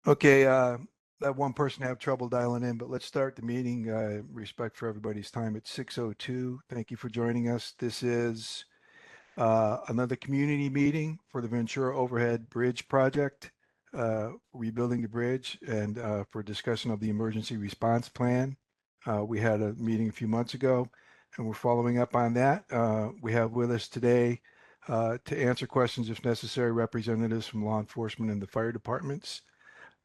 Okay, that one person had trouble dialing in, but let's start the meeting. Respect for everybody's time. It's 6:02. Thank you for joining us. This is another community meeting for the Ventura Overhead Bridge Project, rebuilding the bridge, and for discussion of the emergency response plan. We had a meeting a few months ago, and we're following up on that. We have with us today to answer questions if necessary, representatives from law enforcement and the fire departments.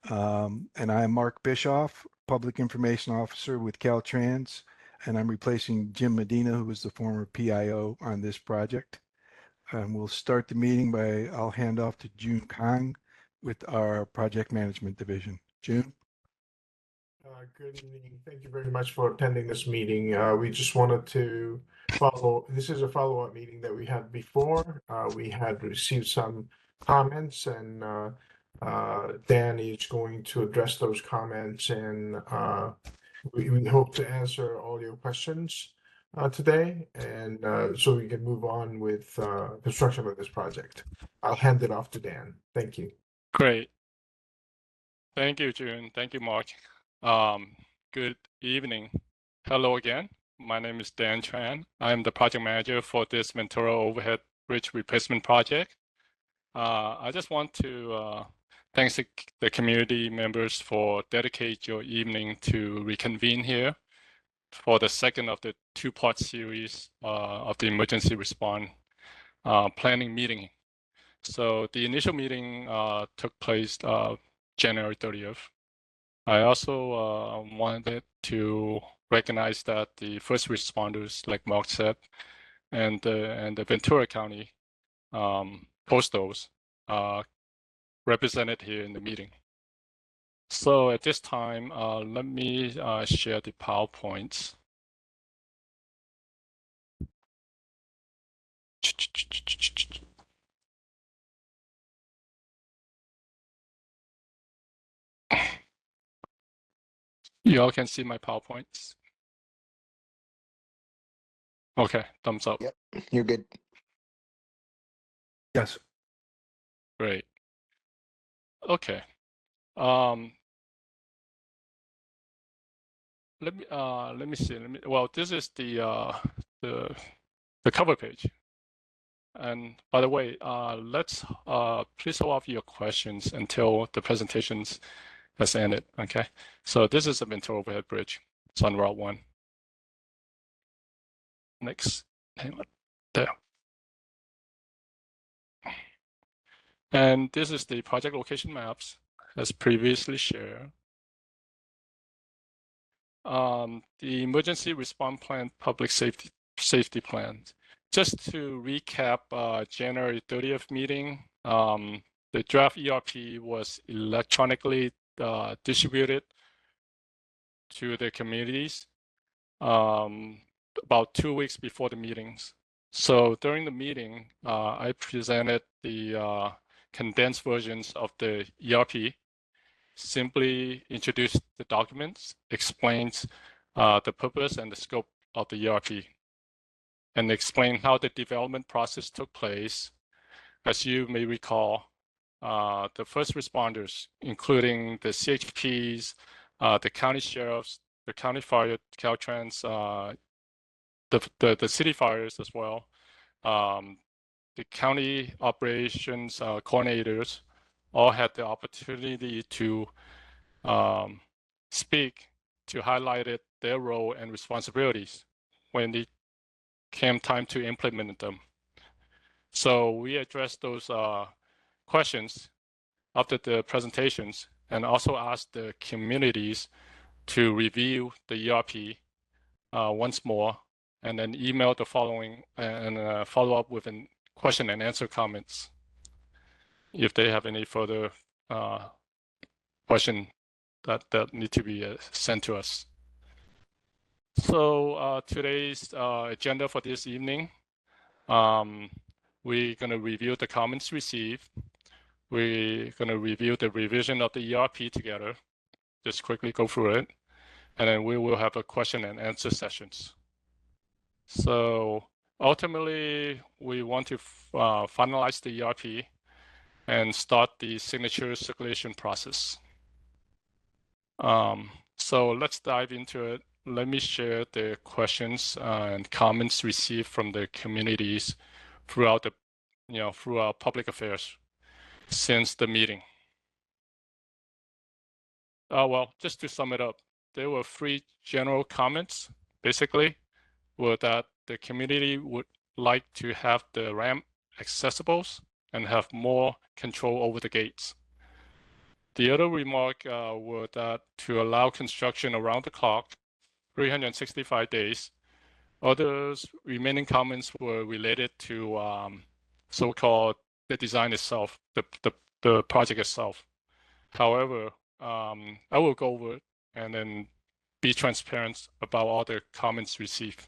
And I am Mark Bischoff, Public Information Officer with Caltrans, and I'm replacing Jim Medina, who was the former PIO on this project. We'll start the meeting I'll hand off to June Kang with our Project Management Division. June? Good evening. Thank you very much for attending this meeting. We just wanted to this is a follow-up meeting that we had before. We had received some comments and Dan is going to address those comments and we hope to answer all your questions today and so we can move on with construction of this project. I'll hand it off to Dan. Thank you. Great. Thank you, June. Thank you, Mark. Good evening. Hello again. My name is Dan Tran. I'm the project manager for this Ventura Overhead Bridge Replacement Project. I just want to thank the community members for dedicate your evening to reconvene here for the second of the two-part series of the emergency response planning meeting. So the initial meeting took place January 30th. I also wanted to recognize that the first responders, like Mark said, and the Ventura County postals represented here in the meeting. So at this time, let me share the PowerPoints. You all can see my PowerPoints? Okay, thumbs up. Yep, you're good. Yes. Great. Okay. Let me see. Well, this is the cover page. And by the way, let's please hold off your questions until the presentations has ended. Okay. So this is the Ventura Overhead Bridge. It's on Route 1. Next. Hang on. There. And this is the project location maps as previously shared. The emergency response plan, public safety plans. Just to recap, January 30th meeting, the draft ERP was electronically distributed to the communities about 2 weeks before the meetings. So during the meeting, I presented the condensed versions of the ERP, simply introduced the documents, explains the purpose and the scope of the ERP, and explain how the development process took place. As you may recall, the first responders, including the CHPs, the county sheriffs, the county fire, Caltrans, the city fires as well, the county operations coordinators all had the opportunity to speak to highlight their role and responsibilities when it came time to implement them. So we addressed those questions after the presentations and also asked the communities to review the ERP once more and then email the following and follow up with a question and answer comments if they have any further question that need to be sent to us. So today's agenda for this evening, we're going to review the comments received. We're going to review the revision of the ERP together, just quickly go through it, and then we will have a question and answer sessions. So ultimately, we want to finalize the ERP and start the signature circulation process. So let's dive into it. Let me share the questions and comments received from the communities throughout throughout public affairs since the meeting. Well, just to sum it up, there were 3 general comments, basically, were that the community would like to have the ramp accessible and have more control over the gates. The other remark were that to allow construction around the clock, 365 days. Others remaining comments were related to so-called the design itself, the project itself. However, I will go over it and then be transparent about all the comments received.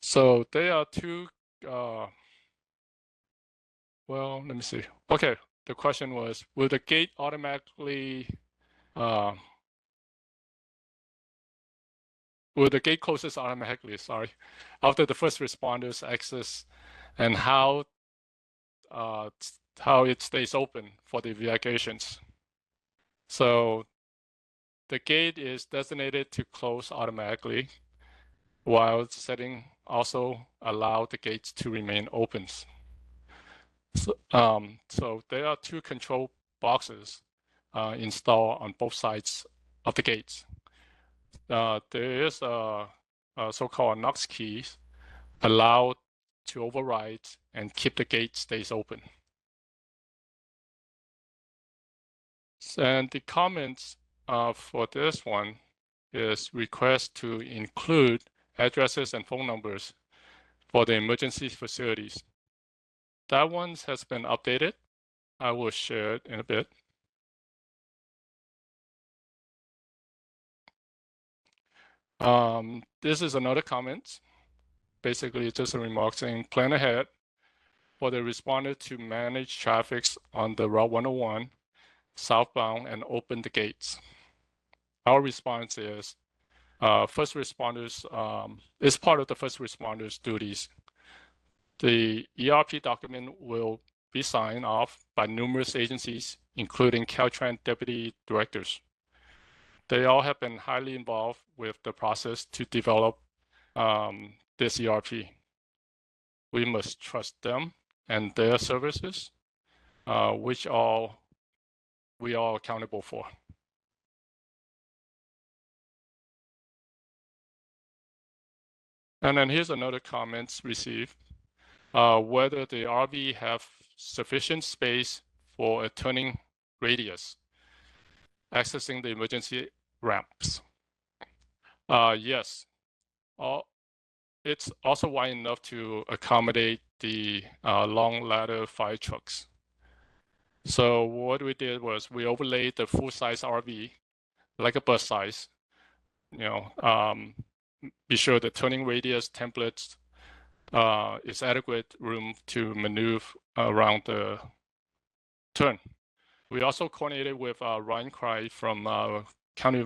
So there are 2, well, let me see. Okay, the question was, will the gate automatically, will the gate closes automatically, sorry, after the first responders access, and how it stays open for the evacuations. So the gate is designated to close automatically, while setting also allow the gates to remain open. So there are 2 control boxes installed on both sides of the gates. There is a so-called Knox keys allowed to override and keep the gate stays open. And the comments for this one is request to include addresses and phone numbers for the emergency facilities. That one has been updated. I will share it in a bit. This is another comment. Basically, just a remark saying, plan ahead for the responder to manage traffic on the Route 101 southbound and open the gates. Our response is, first responders is part of the first responders' duties. The ERP document will be signed off by numerous agencies, including Caltrans deputy directors. They all have been highly involved with the process to develop this ERP. We must trust them and their services, which we are accountable for. And then here's another comments received. Whether the RV have sufficient space for a turning radius accessing the emergency ramps. Yes, it's also wide enough to accommodate the long ladder fire trucks. So what we did was we overlaid the full-size RV like a bus size, be sure the turning radius templates is adequate room to maneuver around the turn. We also coordinated with Ryan Cry from County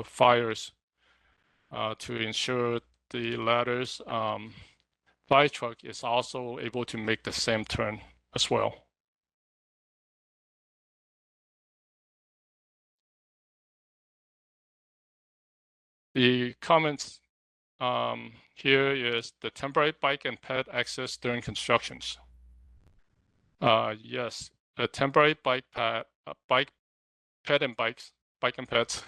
Fires to ensure the ladder's fire truck is also able to make the same turn as well. The comments here is the temporary bike and ped access during constructions. Yes, a temporary bike and peds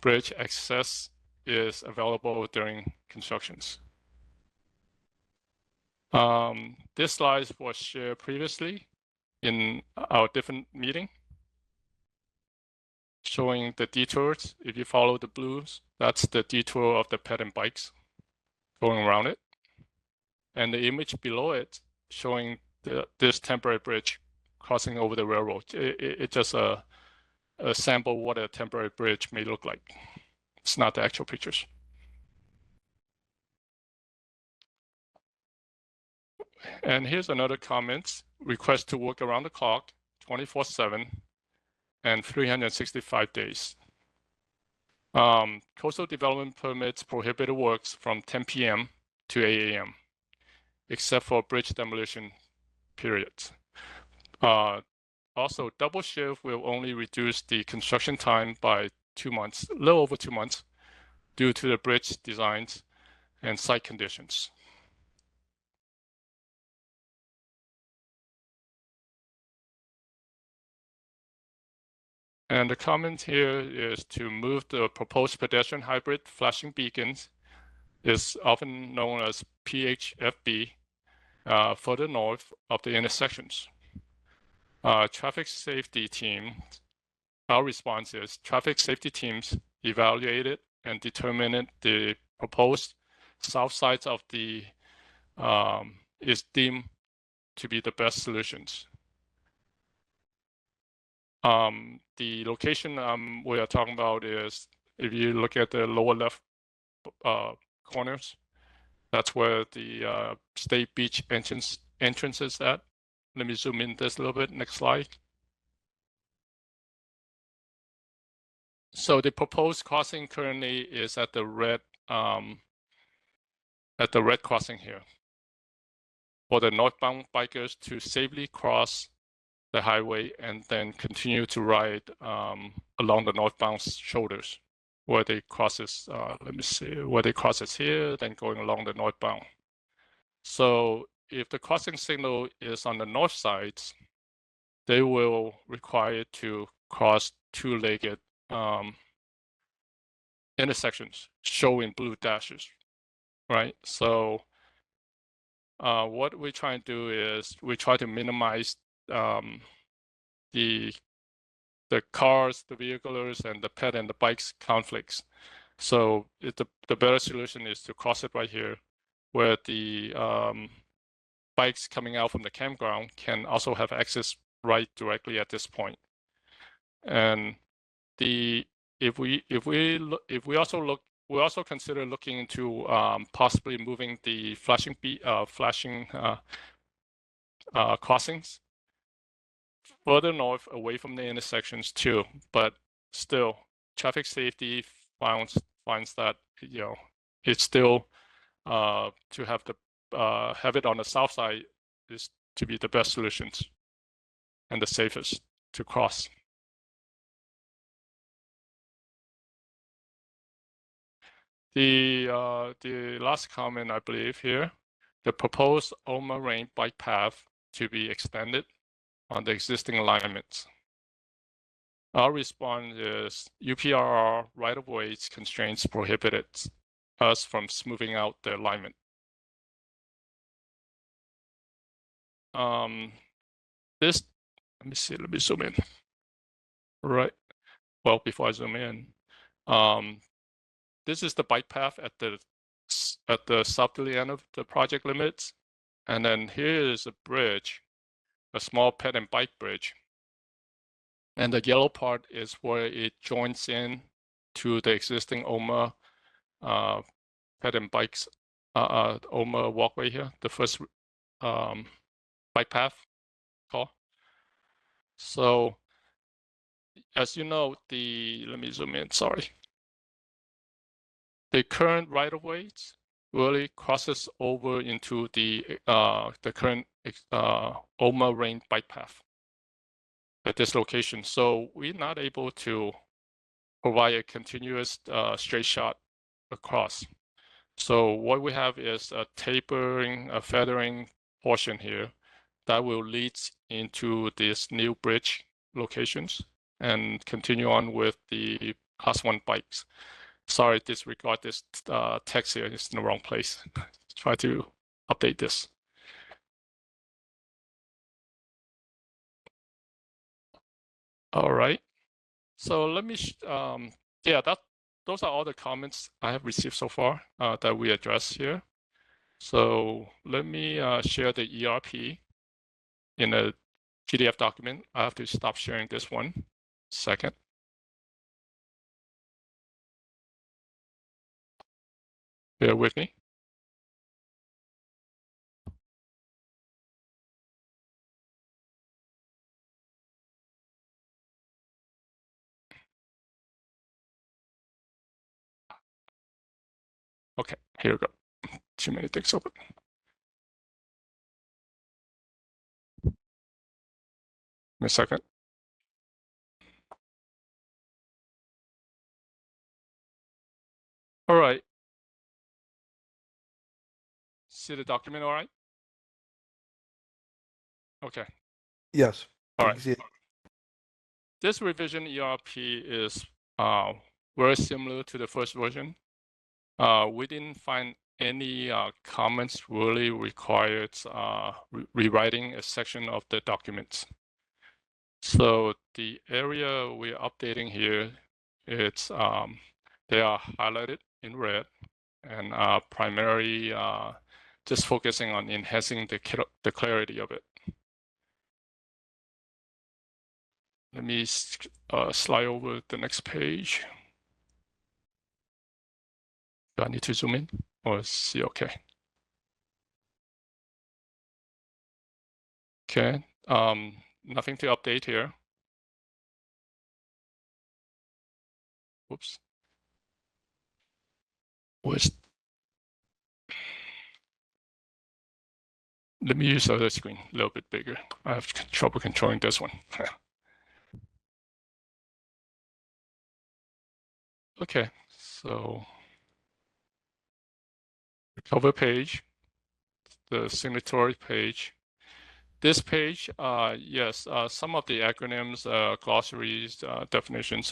bridge access is available during constructions. This slide was shared previously in our different meeting, showing the detours. If you follow the blues, that's the detour of the ped and bikes going around it. And the image below it showing this temporary bridge crossing over the railroad. It's just a sample what a temporary bridge may look like. It's not the actual pictures. And here's another comment. Request to work around the clock, 24/7 and 365 days. Coastal development permits prohibited works from 10 p.m. to 8 a.m., except for bridge demolition periods. Also, double shift will only reduce the construction time by 2 months, a little over 2 months, due to the bridge designs and site conditions. And the comment here is to move the proposed pedestrian hybrid flashing beacons, is often known as PHFB, further north of the intersections. Traffic safety team, our response is traffic safety teams evaluated and determined the proposed south sides of the is deemed to be the best solutions. The location we are talking about is, if you look at the lower left corners, that's where the State Beach entrance is at. Let me zoom in this a little bit. Next slide. So the proposed crossing currently is at the red crossing here, for the northbound bikers to safely cross the highway and then continue to ride along the northbound shoulders, where they crosses. Let me see, where they crosses here, then going along the northbound. So if the crossing signal is on the north side, they will require to cross two-legged intersections showing blue dashes, right? So what we try and do is we try to minimize the cars, the vehicles, and the pet and the bikes conflicts. So the better solution is to cross it right here, where the bikes coming out from the campground can also have access right directly at this point. And if we also consider looking into possibly moving the flashing crossings further north away from the intersections too. But still, traffic safety finds that it's still to have it on the south side is to be the best solutions and the safest to cross. The last comment, I believe here, the proposed OMA Range bike path to be extended on the existing alignments. Our response is UPRR right-of-way constraints prohibited us from smoothing out the alignment. This, let me see, let me zoom in. Right. Well, before I zoom in, this is the bike path at the southerly end of the project limits. And then here is a bridge, a small ped and bike bridge. And the yellow part is where it joins in to the existing OMA ped and bikes, OMA walkway here, the first bike path call. So as you know, let me zoom in, sorry. The current right-of-ways really crosses over into the current OMA Range bike path at this location. So we're not able to provide a continuous straight shot across. So what we have is a tapering, a feathering portion here that will lead into this new bridge locations and continue on with the Class 1 bikes. Sorry, disregard this text here. It's in the wrong place. Try to update this. All right. So let me, yeah, those are all the comments I have received so far that we address here. So let me share the ERP in a PDF document. I have to stop sharing this one second. Bear with me. Okay, here we go. Too many things open. a second. All right. See the document all right? Okay. Yes. All I right. can see it. This revision ERP is very similar to the first version. We didn't find any comments really required rewriting a section of the documents. So the area we're updating here, it's they are highlighted in red and primarily just focusing on enhancing the clarity of it. Let me slide over the next page. Do I need to zoom in or see okay? Okay, nothing to update here. Whoops. Let me use the other screen a little bit bigger. I have trouble controlling this one. Okay, so the cover page, the signatory page. This page, yes, some of the acronyms, glossaries, definitions,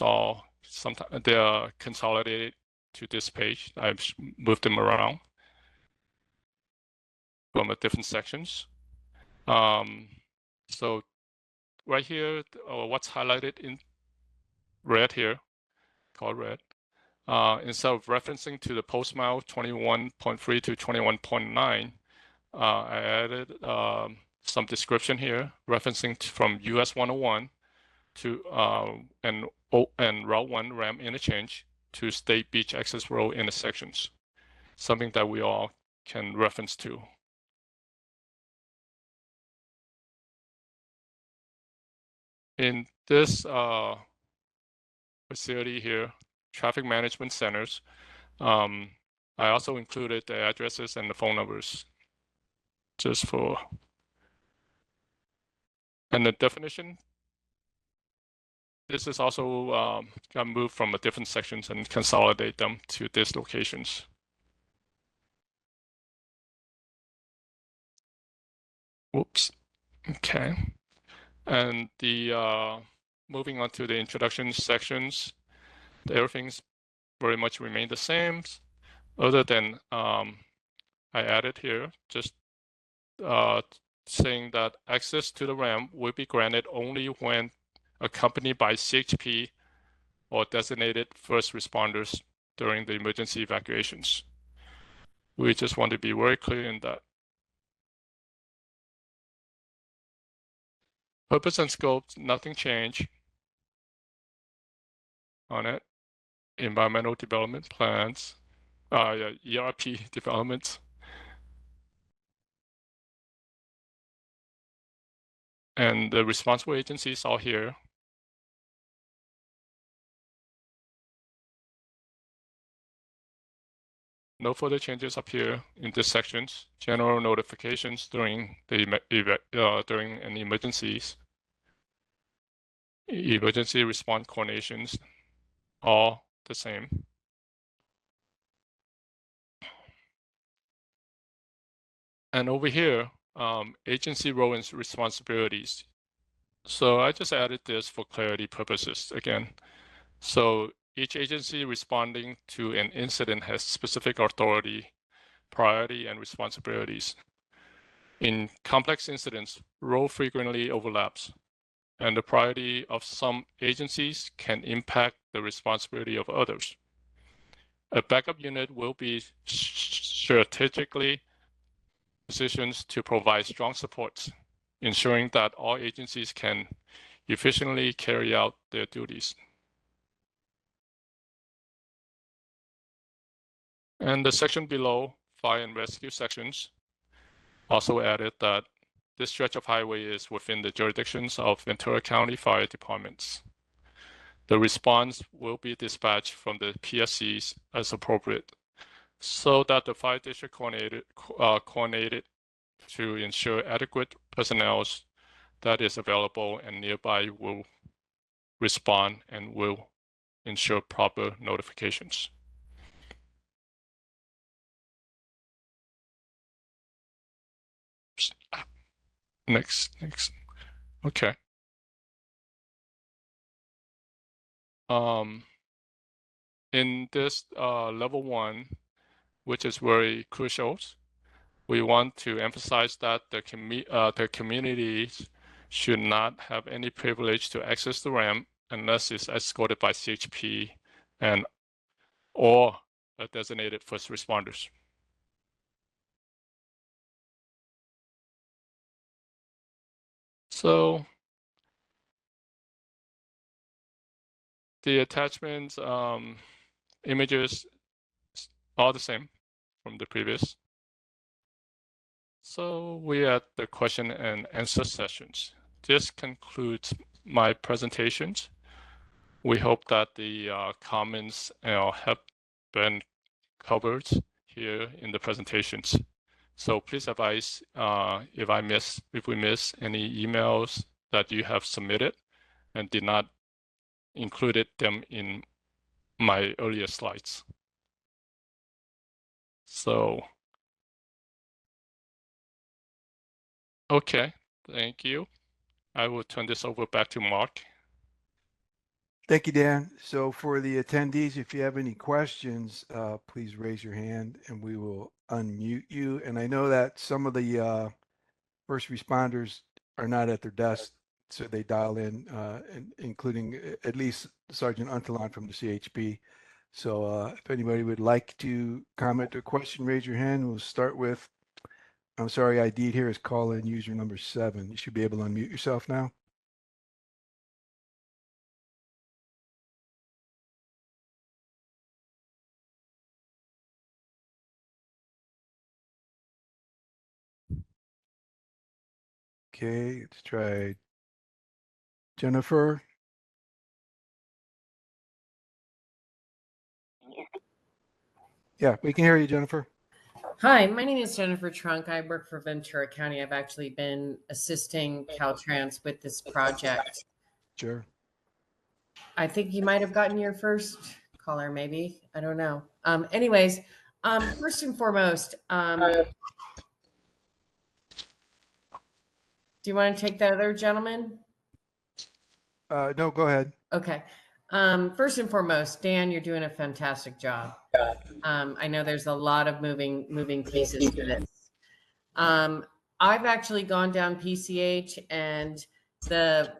sometimes they are consolidated to this page. I've moved them around from different sections. So right here, what's highlighted in red here, called red, instead of referencing to the post-mile 21.3 to 21.9, I added some description here, referencing from US 101 to and Route 1 ramp interchange to State Beach Access Road intersections, something that we all can reference to. In this facility here, traffic management centers, I also included the addresses and the phone numbers just for, and the definition. This is also got moved from the different sections and consolidate them to these locations. Whoops. Okay. And the moving on to the introduction sections, everything's very much remained the same, other than I added here just saying that access to the ramp will be granted only when accompanied by CHP or designated first responders during the emergency evacuations. We just want to be very clear in that. Purpose and scope, nothing changed on it. Environmental development plans, ERP development. And the responsible agencies are here. No further changes up here in this sections. General notifications during during any emergencies. Emergency response coordinations, all the same. And over here, agency role and responsibilities. So I just added this for clarity purposes again. So each agency responding to an incident has specific authority, priority, and responsibilities. In complex incidents, role frequently overlaps, and the priority of some agencies can impact the responsibility of others. A backup unit will be strategically positioned to provide strong support, ensuring that all agencies can efficiently carry out their duties. And the section below, fire and rescue sections, also added that this stretch of highway is within the jurisdictions of Ventura County Fire Departments. The response will be dispatched from the PSCs as appropriate, so that the fire district coordinated to ensure adequate personnel that is available, and nearby will respond and will ensure proper notifications. Next. Okay. In this level 1, which is very crucial, we want to emphasize that the communities should not have any privilege to access the ramp unless it's escorted by CHP or a designated first responders. So the attachments, images are the same from the previous. So we at the question and answer sessions. This concludes my presentations. We hope that the comments have been covered here in the presentations. So please advise if we miss any emails that you have submitted and did not included them in my earlier slides. So, okay, thank you. I will turn this over back to Mark. Thank you, Dan. So for the attendees, if you have any questions, please raise your hand and we will unmute you. And I know that some of the first responders are not at their desk, so they dial in, including at least Sergeant Untalon from the CHP. So if anybody would like to comment or question, raise your hand. We'll start with, I'm sorry, ID here is call-in user number 7. You should be able to unmute yourself now. Okay, let's try Jennifer. Yeah, we can hear you, Jennifer. Hi, my name is Jennifer Trunk. I work for Ventura County. I've actually been assisting Caltrans with this project. Sure. I think you might have gotten your first caller, maybe. I don't know. Anyways, first and foremost, do you want to take the other gentleman? No, go ahead. Okay. First and foremost, Dan, you're doing a fantastic job. I know there's a lot of moving pieces to this. I've actually gone down PCH, and the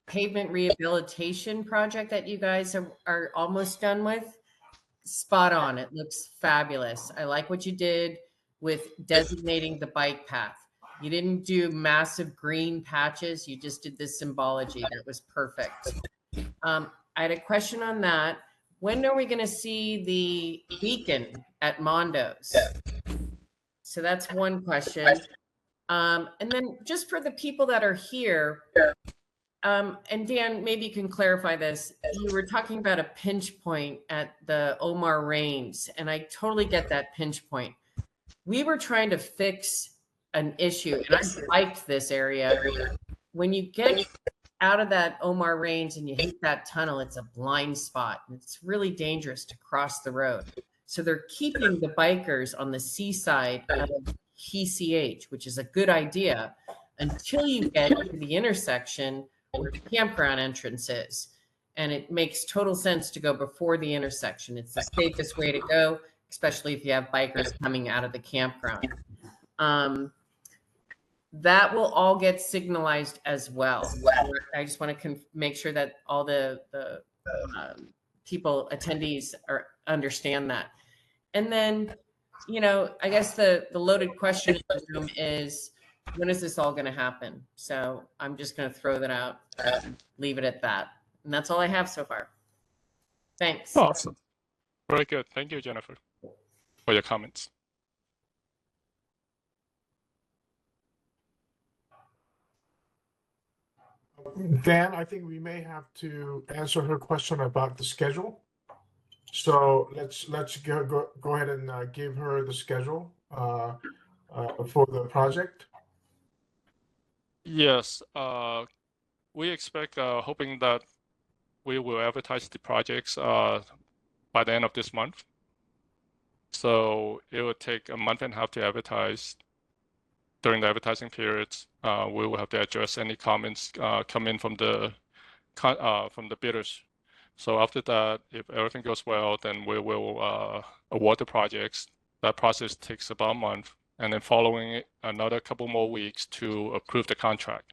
pavement rehabilitation project that you guys are almost done with, spot on. It looks fabulous. I like what you did with designating the bike path. You didn't do massive green patches. You just did this symbology. That was perfect. I had a question on that. When are we going to see the beacon at Mondo's? So that's one question. And then just for the people that are here, and Dan, maybe you can clarify this. You were talking about a pinch point at the Omar Reigns, and I totally get that pinch point. We were trying to fix an issue, and I liked this area. When you get out of that Omar Reigns and you hit that tunnel, it's a blind spot, and it's really dangerous to cross the road. So they're keeping the bikers on the seaside of PCH, which is a good idea, until you get to the intersection where the campground entrance is. And it makes total sense to go before the intersection. It's the safest way to go, especially if you have bikers coming out of the campground. That will all get signalized as well. I just want to make sure that all the people, attendees, understand that. And then, I guess the loaded question in the room is, when is this all going to happen? So I'm just going to throw that out, leave it at that. And that's all I have so far. Thanks. Awesome. Very good. Thank you, Jennifer, for your comments. Dan, I think we may have to answer her question about the schedule. So let's go ahead and give her the schedule for the project. Yes, we expect, hoping that we will advertise the projects by the end of this month. So it will take a month and a half to advertise. During the advertising periods, we will have to address any comments come in from the bidders. So after that, if everything goes well, then we will award the projects. That process takes about a month, and then following it, another couple more weeks to approve the contract.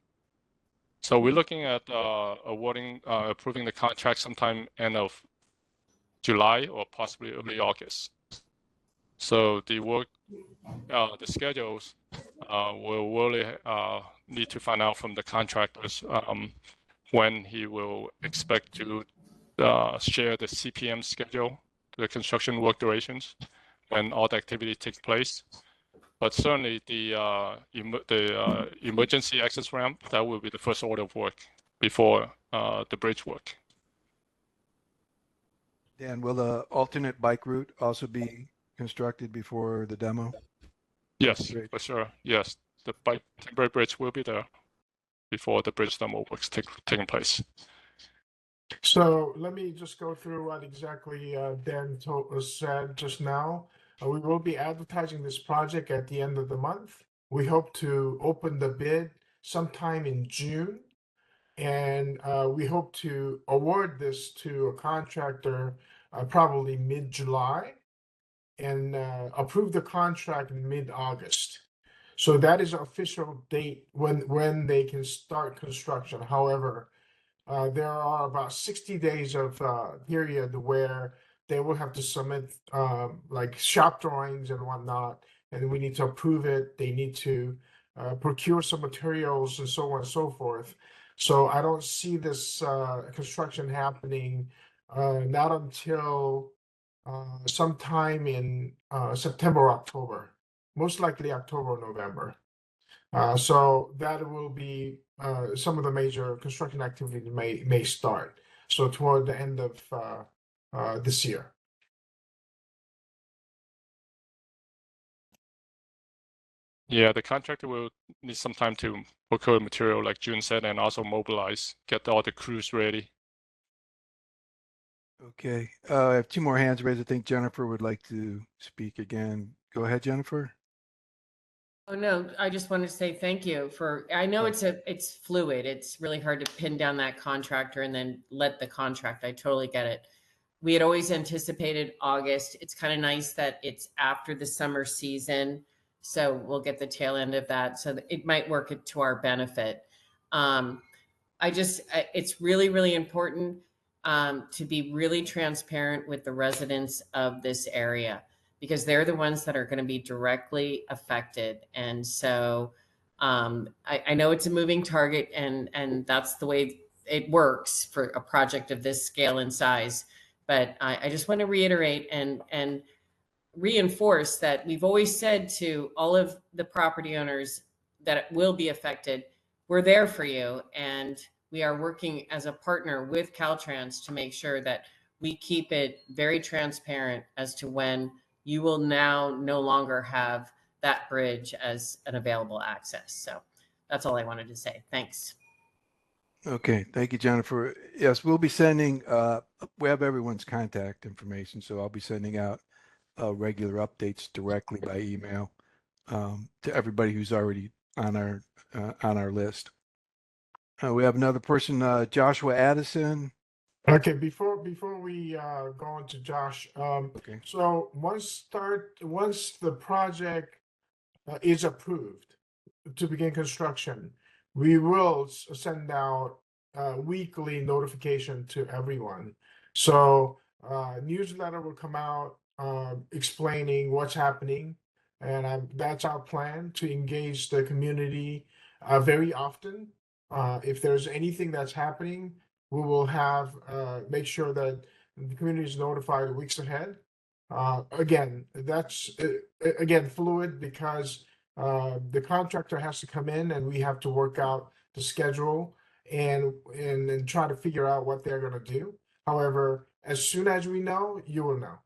So we're looking at approving the contract sometime end of July or possibly early August. So the work, the schedules, we'll really need to find out from the contractors when he will expect to share the CPM schedule, the construction work durations, when all the activity takes place. But certainly the emergency access ramp, that will be the first order of work before the bridge work. Dan, will the alternate bike route also be constructed before the demo? Yes, Great. for sure. Yes, the temporary bridge will be there before the bridge demo works taking place. So let me just go through what exactly Dan said just now. We will be advertising this project at the end of the month. We hope to open the bid sometime in June. And we hope to award this to a contractor probably mid-July and approve the contract in mid-August. So that is official date when they can start construction. However, there are about 60 days of period where they will have to submit like shop drawings and whatnot, and we need to approve it. They need to procure some materials and so on and so forth. So I don't see this construction happening not until sometime in September or October, most likely October or November. So that will be some of the major construction activity may start. So toward the end of this year. Yeah, the contractor will need some time to procure material, like June said, and also mobilize, get all the crews ready. Okay, I have two more hands raised. I think Jennifer would like to speak again. Go ahead, Jennifer. Oh, no, I just wanted to say thank you for, I know it's fluid. It's really hard to pin down that contractor and then let the contract. I totally get it. We had always anticipated August. It's kind of nice that it's after the summer season. So we'll get the tail end of that. So it might work to our benefit. It's really, really important to be really transparent with the residents of this area, because they're the ones that are going to be directly affected. And so I know it's a moving target, and that's the way it works for a project of this scale and size. But I just want to reiterate and reinforce that we've always said to all of the property owners that will be affected, we're there for you. And we are working as a partner with Caltrans to make sure that we keep it very transparent as to when you will now no longer have that bridge as an available access. So that's all I wanted to say. Thanks. Okay, thank you, Jennifer. Yes, we'll be sending, we have everyone's contact information, so I'll be sending out regular updates directly by email to everybody who's already on our list. We have another person, Joshua Addison. Okay, before we go on to Josh, Okay. so once the project is approved to begin construction, we will send out weekly notification to everyone. So newsletter will come out explaining what's happening, and that's our plan to engage the community very often. If there's anything that's happening, we will have make sure that the community is notified weeks ahead. Again, that's again fluid because the contractor has to come in and we have to work out the schedule and try to figure out what they're going to do. However, as soon as we know, you will know.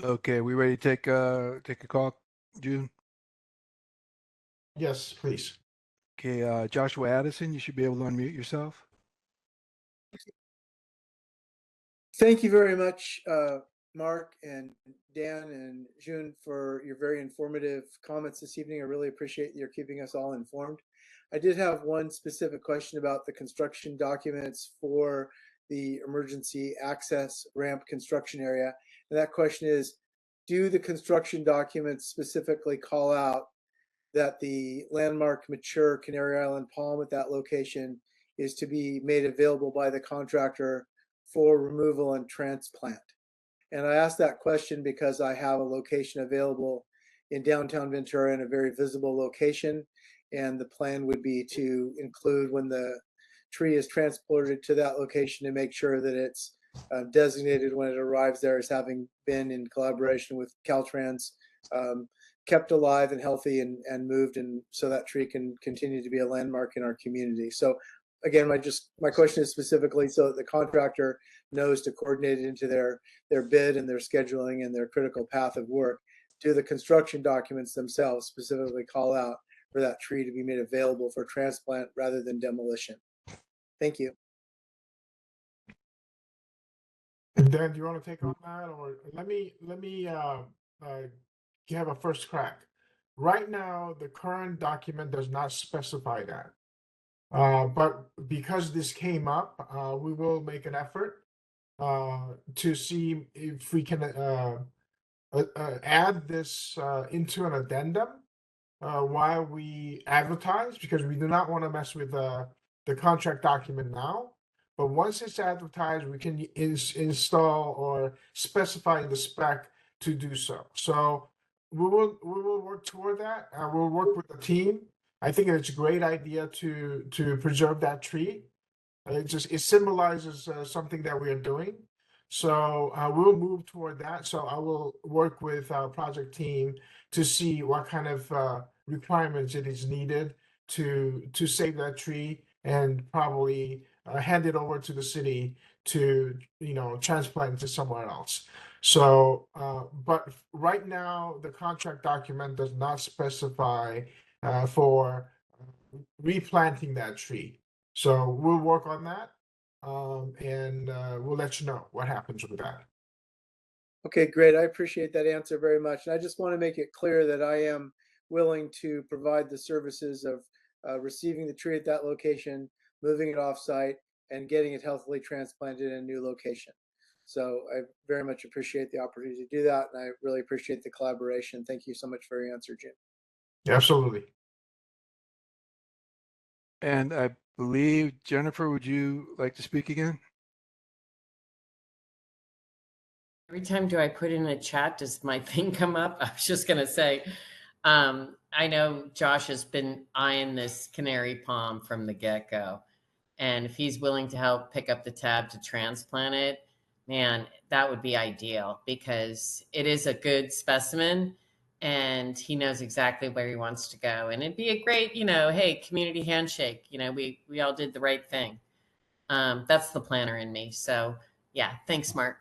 Okay, we ready to take a call, June? Yes, please. Okay, Joshua Addison, you should be able to unmute yourself. Thank you very much, Mark and Dan and June, for your very informative comments this evening. I really appreciate your keeping us all informed. I did have one specific question about the construction documents for the emergency access ramp construction area. And that question is, do the construction documents specifically call out that the landmark mature Canary Island palm at that location is to be made available by the contractor for removal and transplant? And I asked that question because I have a location available in downtown Ventura in a very visible location. And the plan would be to include, when the tree is transported to that location, to make sure that it's designated when it arrives there as having been, in collaboration with Caltrans, kept alive and healthy and moved, and so that tree can continue to be a landmark in our community. So again, my question is specifically so that the contractor knows to coordinate it into their bid and their scheduling and their critical path of work. Do the construction documents themselves specifically call out for that tree to be made available for transplant rather than demolition? Thank you. And Dan, do you want to take on that, or let me have a first crack? Right now, the current document does not specify that. But because this came up, we will make an effort to see if we can add this into an addendum while we advertise, because we do not want to mess with the contract document now. But once it's advertised, we can install or specify in the spec to do so. So we will work toward that. We'll work with the team. I think it's a great idea to preserve that tree. It symbolizes something that we are doing. So we'll move toward that. So I will work with our project team to see what kind of requirements it is needed to save that tree, and probably hand it over to the city to transplant to somewhere else. So but right now the contract document does not specify for replanting that tree. So we'll work on that, and we'll let you know what happens with that. Okay, great. I appreciate that answer very much. And I just want to make it clear that I am willing to provide the services of receiving the tree at that location, moving it off-site, and getting it healthily transplanted in a new location. So I very much appreciate the opportunity to do that, and I really appreciate the collaboration. Thank you so much for your answer, Jim. Absolutely. And I believe, Jennifer, would you like to speak again? Every time do I put in a chat, does my thing come up? I was just going to say, I know Josh has been eyeing this canary palm from the get-go. And if he's willing to help pick up the tab to transplant it, man, that would be ideal, because it is a good specimen and he knows exactly where he wants to go. And it'd be a great, hey, community handshake. We all did the right thing. That's the planner in me. So yeah, thanks, Mark.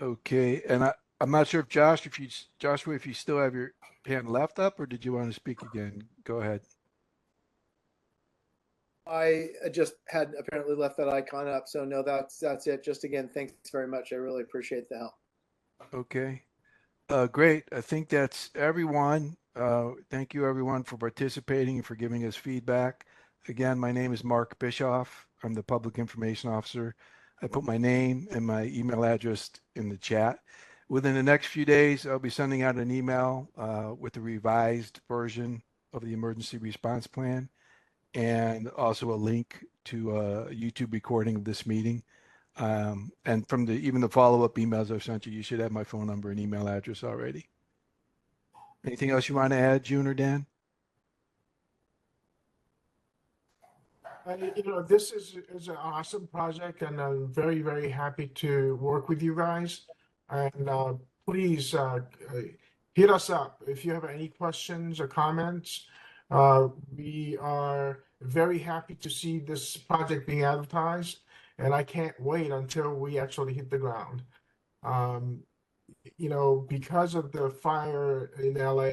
Okay, and I'm not sure if Joshua, if you still have your hand left up, or did you want to speak again? Go ahead. I just had apparently left that icon up. So no, that's it. Just again, thanks very much. I really appreciate the help. Okay. Great. I think that's everyone. Thank you everyone for participating and for giving us feedback. Again, my name is Mark Bischoff. I'm the Public Information Officer. I put my name and my email address in the chat. Within the next few days, I'll be sending out an email with the revised version of the emergency response plan, and also a link to a YouTube recording of this meeting. And from even the follow-up emails I've sent you, you should have my phone number and email address already. Anything else you want to add, June or Dan? This is an awesome project, and I'm very, very happy to work with you guys. And please hit us up if you have any questions or comments. We are very happy to see this project being advertised, and I can't wait until we actually hit the ground. You know, because of the fire in LA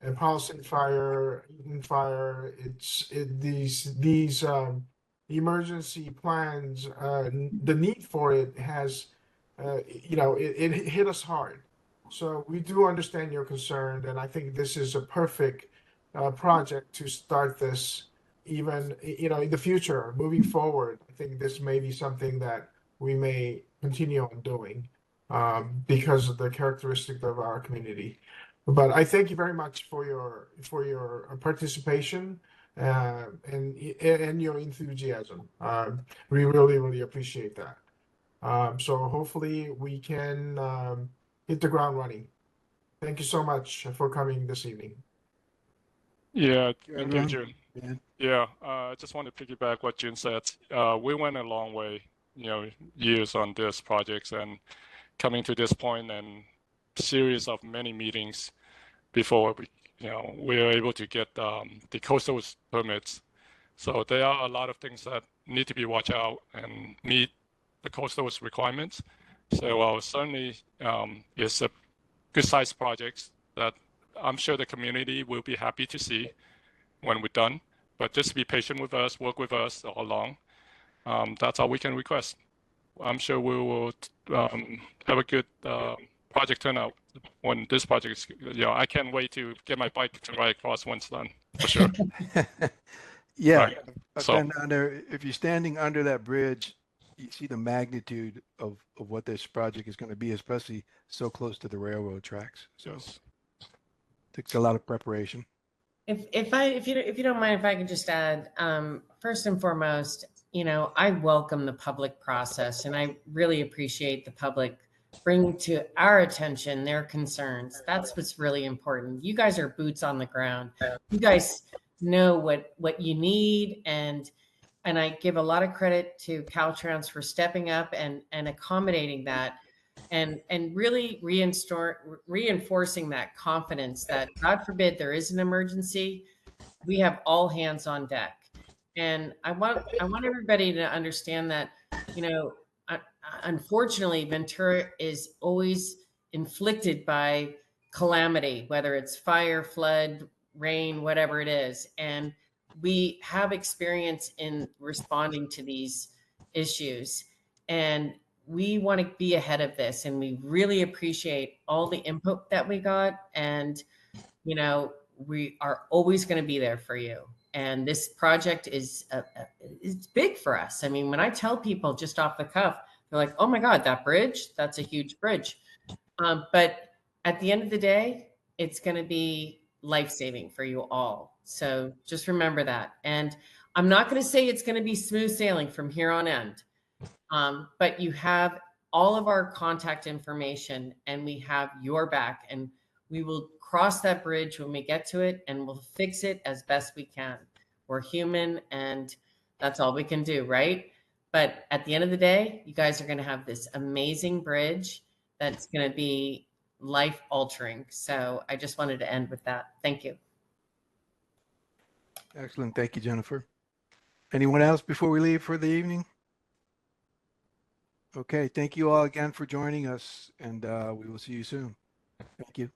and Policy Fire, Eden Fire, these emergency plans, the need for it has, you know, it hit us hard. So we do understand your concern, and I think this is a perfect project to start this. Even, you know, in the future, moving forward, I think this may be something that we may continue on doing because of the characteristic of our community. But I thank you very much for your participation and your enthusiasm. We really appreciate that. So hopefully we can hit the ground running. Thank you so much for coming this evening. Yeah, You're thank you, on, June. Dan. Yeah, I just want to piggyback what June said. We went a long way, you know, years on this projects, and coming to this point and series of many meetings before we, you know, we were able to get the coastal permits. So there are a lot of things that need to be watched out and meet the coastal requirements. So certainly it's a good sized project that I'm sure the community will be happy to see when we're done. But just be patient with us, work with us all along. That's all we can request. I'm sure we will have a good project turnout when this project is, you know, I can't wait to get my bike to ride across once done, for sure. Yeah, Right. I've So- been down there. If you're standing under that bridge, you see the magnitude of what this project is going to be, especially so close to the railroad tracks. So Yes. takes a lot of preparation. If you don't mind, if I could just add, first and foremost, you know, I welcome the public process, and I really appreciate the public bringing to our attention their concerns. That's what's really important. You guys are boots on the ground. You guys know what you need, and I give a lot of credit to Caltrans for stepping up and accommodating that, and really reinforcing that confidence that, God forbid there is an emergency, we have all hands on deck. And I want everybody to understand that, you know, unfortunately, Ventura is always inflicted by calamity, whether it's fire, flood, rain, whatever it is, and we have experience in responding to these issues, and we want to be ahead of this, and we really appreciate all the input that we got. And you know, we are always going to be there for you. And this project is it's big for us. I mean, when I tell people just off the cuff, they're like, "Oh my God, that bridge, that's a huge bridge." But at the end of the day, it's going to be life-saving for you all. So just remember that. And I'm not going to say it's going to be smooth sailing from here on end, but you have all of our contact information, and we have your back, and we will cross that bridge when we get to it, and we'll fix it as best we can. We're human, and that's all we can do, right? But at the end of the day, you guys are going to have this amazing bridge that's going to be life altering. So I just wanted to end with that. Thank you. Excellent. Thank you, Jennifer. Anyone else before we leave for the evening? Okay. Thank you all again for joining us, and we will see you soon. Thank you.